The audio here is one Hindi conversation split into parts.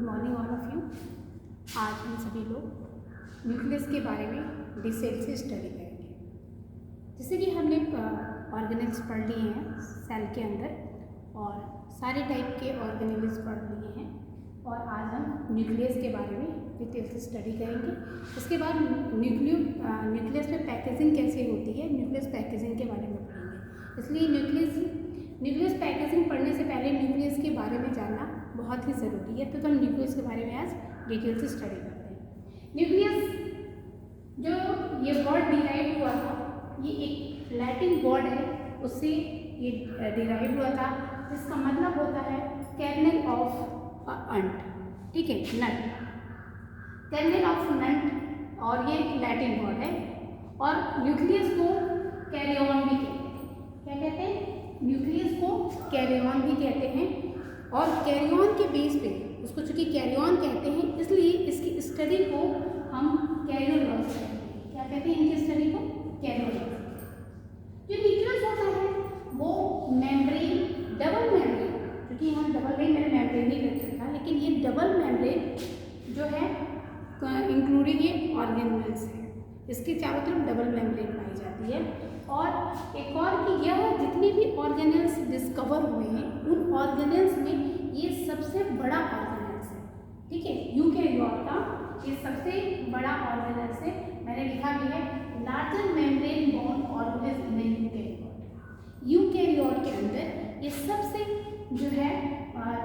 Good morning all of you. आज हम सभी लोग न्यूक्लियस के बारे में डिटेल से स्टडी करेंगे। जैसे कि हमने ऑर्गेनेल्स पढ़ लिए हैं सेल के अंदर और सारे टाइप के ऑर्गेनेल्स पढ़ लिए हैं, और आज हम न्यूक्लियस के बारे में डिटेल से स्टडी करेंगे। उसके बाद न्यूक्लियस में पैकेजिंग कैसे होती है, न्यूक्लियस पैकेजिंग के बारे में पढ़ेंगे। इसलिए न्यूक्लियस पैकेजिंग पढ़ने से पहले न्यूक्लियस के बारे में जानना बहुत ही ज़रूरी है। तो हम न्यूक्लियस के बारे में आज डिटेल से स्टडी करते हैं। न्यूक्लियस जो ये वर्ड डिराइव हुआ था, ये एक लैटिन वर्ड है, उससे ये डिराइव हुआ था, जिसका मतलब होता है कर्नेल ऑफ अंट। ठीक है, नट, कर्नेल ऑफ नट, और ये लैटिन वर्ड है। और न्यूक्लियस को कैरियन भी कहते हैं। क्या कहते हैं? न्यूक्लियस को कैरियन भी कहते हैं। और कैरियन के बेस पे उसको चूंकि कैरियन कहते हैं, इसलिए इसकी स्टडी को हम कैरियोलॉजी कहते हैं। क्या कहते हैं इनकी स्टडी को? कैरियोलॉजी। जो न्यूक्लियस होता है वो मेम्ब्रेन, डबल मेम्ब्रेन, क्योंकि यहाँ डबल मेम्ब्रेन ही रखा था, लेकिन ये डबल मेम्ब्रेन जो है इंक्लूडिंग ये ऑर्गेनेल्स है, इसके चारों तरफ डबल मेम्ब्रेन पाई जाती है। और एक और कि यह जितने भी ऑर्गेनेल्स डिस्कवर हुए हैं, उन ऑर्गेनेल्स में ये सबसे बड़ा ऑर्गेनेल्स है। ठीक है, यूकैरियोट का ये सबसे बड़ा ऑर्गेनेल्स है। मैंने लिखा भी है लार्जर मेम्ब्रेन बोर्न ऑर्गेनेल्स इन यूकैरियोट। यूकैरियोट के अंदर ये सबसे जो है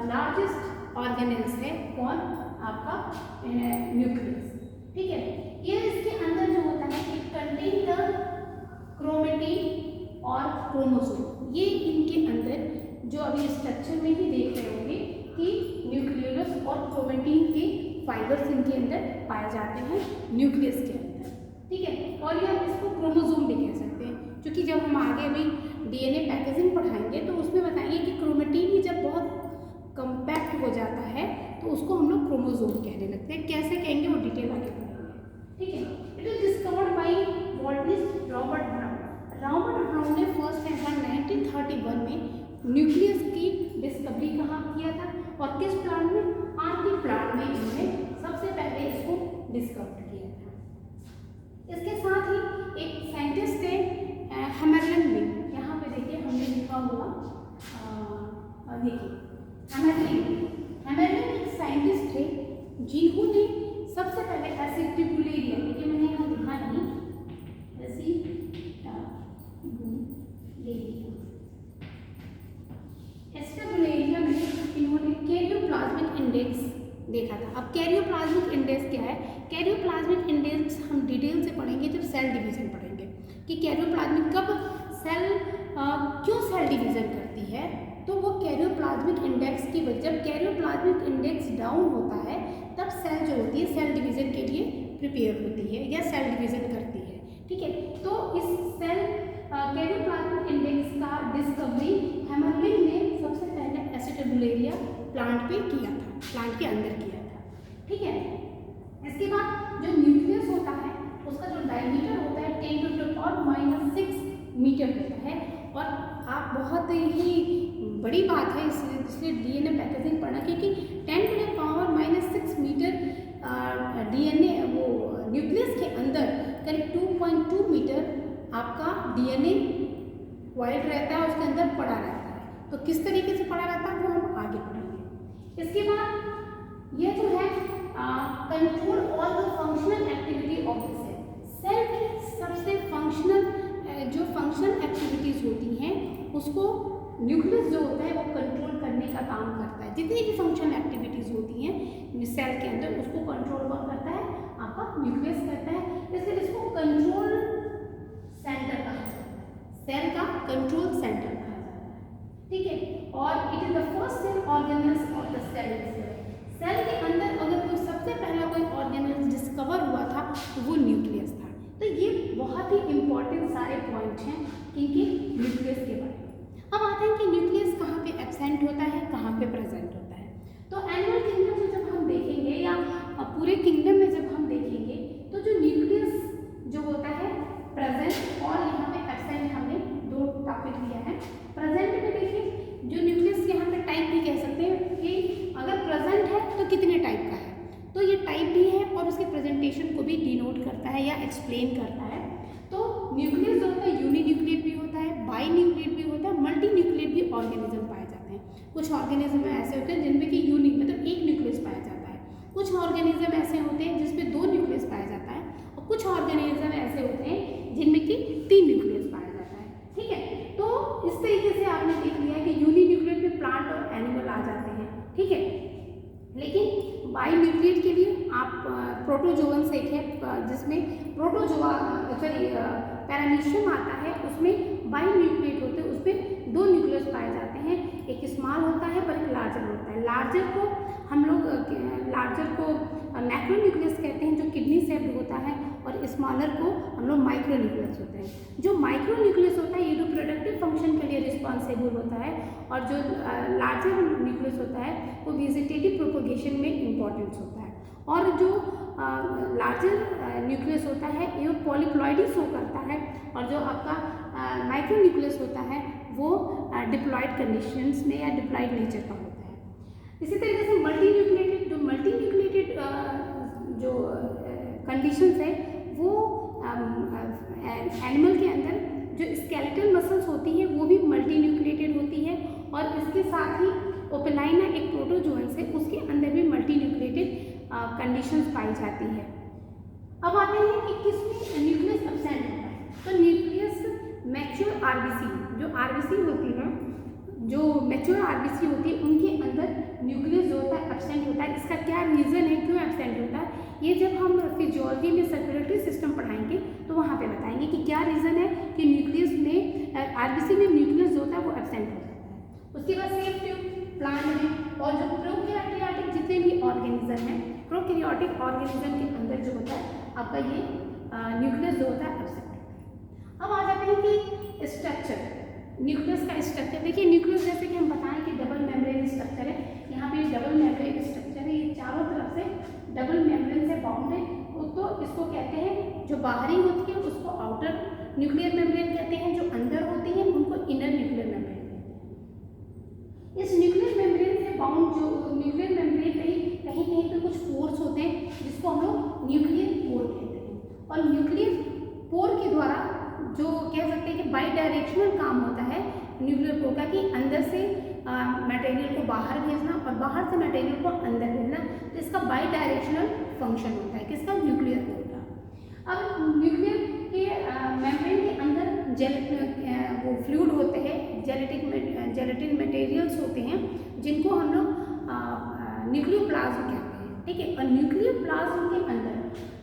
लार्जेस्ट ऑर्गेनेल्स है। कौन? आपका न्यूक्लियस। ठीक है, ये इसके अंदर जो होता है इट कंटेन द क्रोमेटिन और क्रोमोसोम। ये इनके अंदर जो अभी स्ट्रक्चर में ही देख रहे होंगे कि न्यूक्लियस और क्रोमेटिन के फाइबर्स इनके अंदर पाए जाते हैं न्यूक्लियस के अंदर। ठीक है, और ये हम इसको क्रोमोसोम भी कह सकते हैं, क्योंकि जब हम आगे अभी डीएनए पैकेजिंग पढ़ाएंगे तो उसमें बताएंगे कि क्रोमेटिन ही जब बहुत कंपैक्ट हो जाता है तो उसको हम लोग क्रोमोसोम कहने लगते हैं। कैसे कहेंगे वो डिटेल आगे पढ़ेंगे। ठीक है, it is discovered by botanist Robert brown. Robert brown ने फर्स्ट टाइम 1931 में न्यूक्लियस की डिस्कवरी कहाँ किया था और किस प्लांट में? आर्की प्लांट में इन्होंने सबसे पहले इसको डिस्कवर किया था। इसके साथ ही एक साइंटिस्ट थे हेमरलिन भी। यहाँ पे देखिए हमने लिखा हुआ, देखिए हेमरलिन एक साइंटिस्ट थे जिन्होंने सबसे पहले एसिटिबुलेरिया, देखिए मैंने यहाँ लिखा नहीं, एसिटिबुलेरिया में इन्होंने कैरियोप्लाज्मिक इंडेक्स देखा था। अब कैरियोप्लाज्मिक इंडेक्स क्या है? कैरियोप्लाज्मिक इंडेक्स हम डिटेल से पढ़ेंगे जब सेल डिवीजन पढ़ेंगे कि कैरियोप्लाज्मिक कब सेल क्यों सेल डिवीजन करती है। तो वो कैरियोप्लाज्मिक इंडेक्स की वजह, जब कैरियोप्लाज्मिक इंडेक्स डाउन होता है तब सेल जो होती है सेल डिवीजन के लिए प्रिपेयर होती है या सेल डिवीजन करती है। ठीक है, तो इस सेल कैरियोप्लाज्मिक इंडेक्स का डिस्कवरी हेमरलिन ने सबसे पहले एसिटिबुलेरिया प्लांट पे किया था, प्लांट के अंदर किया था। ठीक है, इसके बाद जो न्यूक्लियस होता है उसका जो डायमीटर होता है 10⁻⁻⁶ मीटर होता है। और आप बहुत ही बड़ी बात है इसलिए डीएनए पैकेजिंग पढ़ना, क्योंकि 10⁻⁻⁶ मीटर डीएनए वो न्यूक्लियस के अंदर करीब 2.2 मीटर आपका डीएनए वाइड रहता है, उसके अंदर पड़ा रहता है। तो किस तरीके से पड़ा रहता है वो हम आगे पढ़ेंगे। इसके बाद ये जो है control all the functional activity of the cell. Cell की सबसे जो फंक्शनल एक्टिविटीज होती हैं उसको न्यूक्लियस जो होता है वो कंट्रोल करने का काम करता है। जितनी भी फंक्शनल एक्टिविटीज होती हैं सेल के अंदर उसको कंट्रोल कौन करता है? आपका न्यूक्लियस करता है। इसलिए इसको कंट्रोल सेंटर कहा जाता है, सेल का कंट्रोल सेंटर कहा जाता है। ठीक है, और it is the first cell organelles of the cell. Cell के अंदर अगर कोई सबसे पहला कोई ऑर्गेनेल्स डिस्कवर हुआ था तो वो न्यूक्लियस था। तो ये बहुत ही इंपॉर्टेंट सारे पॉइंट हैं इनके न्यूक्लियस के बारे में। अब आते हैं कि न्यूक्लियस कहाँ पे एब्सेंट होता है, कहाँ पे प्रेजेंट होता है। तो एनिमल किंगडम में जब हम देखेंगे या पूरे किंगडम में जब हम देखेंगे तो जो न्यूक्लियस जो होता है प्रेजेंट और यहाँ पे एब्सेंट, हमने दो टॉपिक लिया है। प्रेजेंट में देखिए जो न्यूक्लियस यहाँ पे टाइप भी कह सकते हैं कि अगर प्रेजेंट है तो कितने टाइप ऑर्गेनिज्म पाए जाते हैं। कुछ ऑर्गेनिज्म ऐसे होते हैं जिनमें कि यूनिक मतलब एक न्यूक्लियस पाया जाता है, कुछ ऑर्गेनिज्म ऐसे होते हैं जिसमें 2 न्यूक्लियस पाया जाता है, और कुछ ऑर्गेनिज्म ऐसे होते हैं जिनमें कि 3 न्यूक्लियस पाया जाता है। ठीक है, तो इस तरीके से आपने देख लिया कि यूनिन्यूक्लियेट में प्लांट और एनिमल आ जाते हैं। ठीक है, लेकिन बाईन्यूक्लियेट के लिए आप प्रोटोजोअन्स एक है जिसमें प्रोटोजोआ पैरामीशियम आता है, उसमें बाईन्यूक्लियेट होते हैं, उसमें 2 न्यूक्लियस पाए जाते हैं, एक स्मॉल होता है और एक लार्जर होता है। लार्जर को हम लोग मैक्रोन्यूक्लियस कहते हैं जो किडनी शेप्ड होता है, और स्मॉलर को हम लोग माइक्रोन्यूक्लियस होते हैं। जो माइक्रोन्यूक्लियस होता है ये रिप्रोडक्टिव फंक्शन के लिए रिस्पॉन्सिबल होता है, और जो लार्जर न्यूक्लियस होता है वो वेजिटेटिव प्रोपोगेशन में इम्पॉर्टेंस होता है। और जो लार्जर न्यूक्लियस होता है ये पॉलीप्लॉइडी शो करता है, और जो आपका माइक्रोन्यूक्लियस होता है वो डिप्लॉइड कंडीशंस में या डिप्लॉइड नेचर का होता है। इसी तरीके से मल्टीन्यूक्लिएटेड जो कंडीशंस है वो एनिमल के अंदर जो स्केलेटल मसल्स होती हैं वो भी मल्टीन्यूक्लिएटेड होती है, और इसके साथ ही ओपेलाइना एक प्रोटोजोअन्स है उसके अंदर भी मल्टीन्यूक्लिएटेड कंडीशंस पाई जाती है। अब आते हैं कि किसमें न्यूक्लियस एब्सेंट होता है। तो न्यूक्लियस मैच्योर आरबीसी, जो आरबीसी होती है, जो मैच्योर आरबीसी होती है उनके अंदर न्यूक्लियस जो होता है एब्सेंट होता है। इसका क्या रीज़न है, क्यों एब्सेंट होता है, ये जब हम फिजियोलॉजी में सर्कुलेटरी सिस्टम पढ़ाएंगे तो वहाँ पे बताएंगे कि क्या रीज़न है कि न्यूक्लियस में आरबीसी में न्यूक्लियस जो होता है वो एब्सेंट हो जाता है। उसके बाद सेफ ट्यूब प्लांट में, और जो प्रोकैरियोटिक जितने भी ऑर्गेनिज्म हैं, प्रोकैरियोटिक ऑर्गेनिज्म के अंदर जो होता है आपका ये न्यूक्लियस जो होता है एब्सेंट होता है। अब आ जाते हैं कि स्ट्रक्चर, न्यूक्लियस का स्ट्रक्चर। देखिए न्यूक्लियस जैसे कि हम बताएं कि डबल मेम्ब्रेन स्ट्रक्चर है, यहाँ पे डबल मेम्ब्रेन स्ट्रक्चर है, ये चारों तरफ से डबल मेम्ब्रेन से बाउंड है। तो इसको कहते हैं जो बाहरी होती है उसको आउटर न्यूक्लियर मेम्ब्रेन कहते हैं, जो अंदर होती है उनको इनर न्यूक्लियर मेम्ब्रेन कहते हैं। इस न्यूक्लियर मेम्ब्रेन से बाउंड जो न्यूक्लियर मेम्ब्रेन कहीं कहीं पे कुछ पोर्स होते हैं जिसको हम लोग न्यूक्लियर पोर कहते हैं, और न्यूक्लियर पोर के द्वारा जो कह सकते हैं कि बाई डायरेक्शनल काम होता है न्यूक्लियर पोर का, कि अंदर से मटेरियल को बाहर भेजना और बाहर से मटेरियल को अंदर भेजना, तो इसका बाई डायरेक्शनल फंक्शन होता है किसका, न्यूक्लियर पोर का। अब न्यूक्लियर के मेम्ब्रेन के अंदर वो फ्लूइड होते हैं, जेलेटिन मटेरियल्स होते हैं जिनको हम लोग न्यूक्लियोप्लाज्म कहते हैं। ठीक है, और न्यूक्लियोप्लाज्म के अंदर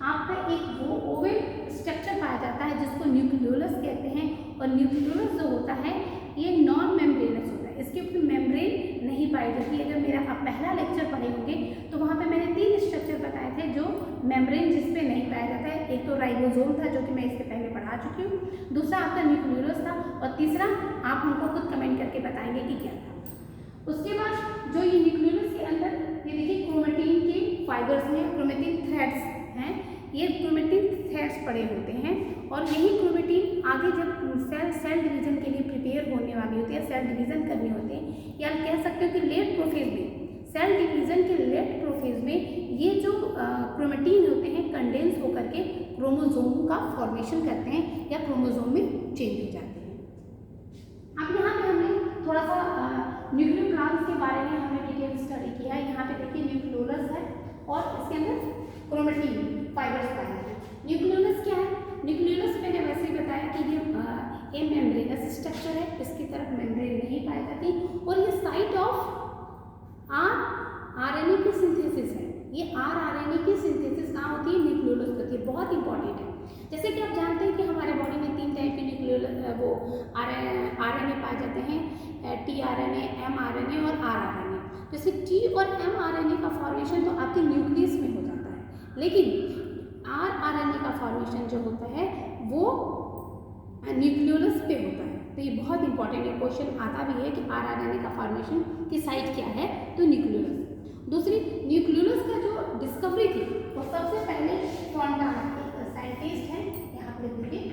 आपका एक वो ओवल स्ट्रक्चर पाया जाता है जिसको न्यूक्लियोलस कहते हैं, और न्यूक्लियोलस जो होता है ये नॉन मेम्ब्रेनस होता है, इसके ऊपर मेम्ब्रेन नहीं पाई जाती। अगर मेरा आप पहला लेक्चर पढ़े होंगे तो वहाँ पे मैंने 3 स्ट्रक्चर बताए थे जो मेम्ब्रेन जिस पे नहीं पाया जाता है। एक तो राइबोसोम था जो कि मैं इससे पहले पढ़ा चुकी हूँ, दूसरा आपका न्यूक्लियोलस था, और तीसरा आप हमको खुद कमेंट करके बताएंगे कि क्या था। उसके बाद जो ये न्यूक्लियोलस के अंदर ये देखिए क्रोमेटिन के फाइबर्स हैं, क्रोमेटिन थ्रेड्स हैं, ये क्रोमेटिन थ्रेड्स पड़े होते हैं, और यही क्रोमेटिन आगे जब सेल डिवीजन के लिए प्रिपेयर होने वाली होती है, सेल डिवीजन करनी होती है, या कह सकते हो कि लेट प्रोफेज में, सेल डिवीजन के लेट प्रोफेज में ये जो क्रोमेटिन होते हैं कंडेंस होकर के क्रोमोसोम का फॉर्मेशन करते हैं या क्रोमोसोम में चेंज हो जाते हैं। अब यहाँ पे हमने थोड़ा सा न्यूक्लियोप्लाज्म के बारे में हमने डिटेल स्टडी किया है। यहाँ पे देखिए न्यूक्लियोलस है और इसके अंदर क्रोमेटिन फाइबर्स पाए जाते हैं। न्यूक्लियोलस क्या है, न्यूक्लियोलस मैंने वैसे ही बताया कि ये मेम्ब्रेनस स्ट्रक्चर है, इसकी तरफ मेम्ब्रेन नहीं पाई जाती, और ये साइट ऑफ आरएनए की सिंथेसिस है। ये आरएनए की सिंथेसिस कहाँ होती है, न्यूक्लियोलस होती है, बहुत इंपॉर्टेंट है। जैसे कि आप जानते हैं कि हमारे बॉडी में 3 टाइप के न्यूक्लियोलस वो आरएनए पाए जाते हैं, टीआरएनए, एमआरएनए और आरआरएनए। जैसे टी और एमआरएनए का फॉर्मेशन तो आपके न्यूक्लियस में हो जाता है, लेकिन आरआरएनए का फॉर्मेशन जो होता है वो न्यूक्लियोलस पे होता है। तो ये बहुत इंपॉर्टेंट है, क्वेश्चन आता भी है कि आरआरएनए का फॉर्मेशन की साइट क्या है, तो न्यूक्लियोलस। दूसरी, न्यूक्लियोलस का जो डिस्कवरी थी वो सबसे पहले फॉन्टाना, एक साइंटिस्ट है, यहाँ पे देखिए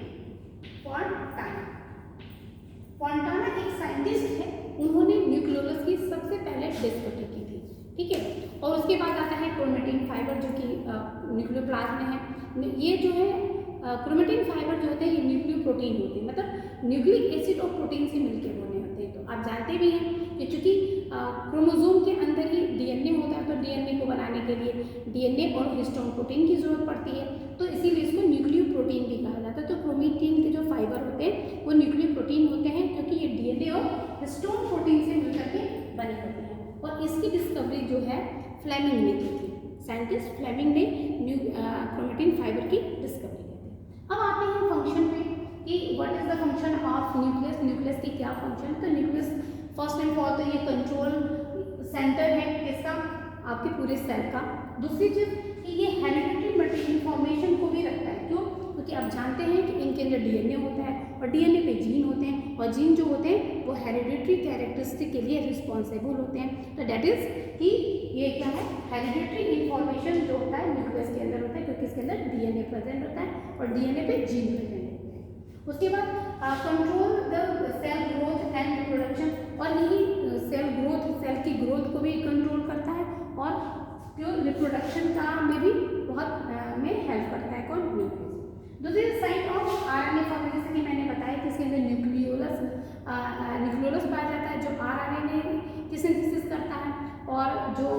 फॉन्टाना एक साइंटिस्ट है, उन्होंने न्यूक्लियोलस की सबसे पहले डिस्कवरी की थी। ठीक है, और उसके बाद आता है क्रोमेटिन फाइबर जो कि न्यूक्लियोप्लाज्म में है। ये जो है क्रोमेटिन फाइबर जो होते हैं ये न्यूक्लियो प्रोटीन होते हैं, मतलब न्यूक्लिक एसिड और प्रोटीन से मिलकर बने होते हैं। तो आप जानते जानते भी हैं कि चूँकि क्रोमोसोम के अंदर ही डीएनए होता है, तो डीएनए को बनाने के लिए डीएनए और हिस्टोन प्रोटीन की जरूरत पड़ती है, तो इसीलिए इसको न्यूक्लियो प्रोटीन भी कहा जाता है। तो क्रोमेटिन के जो फाइबर होते हैं वो न्यूक्लियो प्रोटीन होते हैं, क्योंकि ये डीएनए और हिस्टोन प्रोटीन से मिलकर के बने होते हैं। और इसकी डिस्कवरी जो है फ्लेमिंग ने की थी, साइंटिस्ट फ्लेमिंग ने क्रोमेटिन फाइबर की डिस्कवरी की थी। अब आते हैं फंक्शन पे कि what is the function of nucleus, nucleus की क्या फंक्शन है। तो न्यूक्लियस फर्स्ट एंड फॉर तो ये कंट्रोल सेंटर है किसका, आपके पूरे सेल का। दूसरी चीज कि ये हेरिडिटरी इंफॉर्मेशन को भी रखता है, क्यों, क्योंकि आप जानते हैं कि इनके अंदर डीएनए होता है और डीएनए पे जीन होते हैं, और जीन जो होते हैं वो हेरिडिटरी कैरेक्टरिस्टिक के लिए रिस्पॉन्सिबल होते हैं। तो डेट इज कि ये क्या है, हेरिडिटरी इंफॉर्मेशन जो होता है न्यूक्लियस के अंदर होता है, क्योंकि इसके अंदर डीएनए प्रेजेंट होता है और डीएनए पे जीन प्रेजेंट होते हैं। उसके बाद control the cell growth and reproduction, और यही सेल ग्रोथ, सेल की ग्रोथ को भी कंट्रोल करता है और जो रिप्रोडक्शन का में भी बहुत में हेल्प करता है, कौन, न्यूक्लियस। दूसरी साइड ऑफ आरएनए फॉर्मेशन, जैसे कि मैंने बताया कि इसके अंदर न्यूक्लियोलस पाया जाता है जो आरएनए की सिंथेसिस करता है, और जो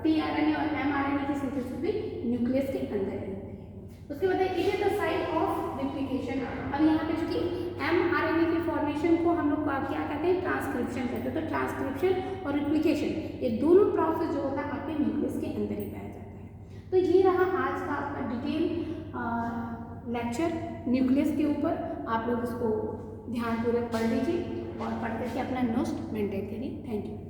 टीआरएनए और एमआरएनए की सिंथेसिस भी न्यूक्लियस के अंदर ही होती है। उसके बाद it is the site of replication. अब यहाँ पे चूंकि एमआरएनए के फॉर्मेशन को हम लोग क्या कहते हैं, ट्रांसक्रिप्शन कहते हैं। तो ट्रांसक्रिप्शन और रिप्लिकेशन ये दोनों प्रोसेस जो होता है आपके न्यूक्लियस के अंदर ही पाया जाता है। तो ये रहा आज का आपका डिटेल लेक्चर न्यूक्लियस के ऊपर। आप लोग इसको ध्यानपूर्वक पढ़ लीजिए और पढ़ करके अपना नोट्स मेंटेन करिए। Thank you.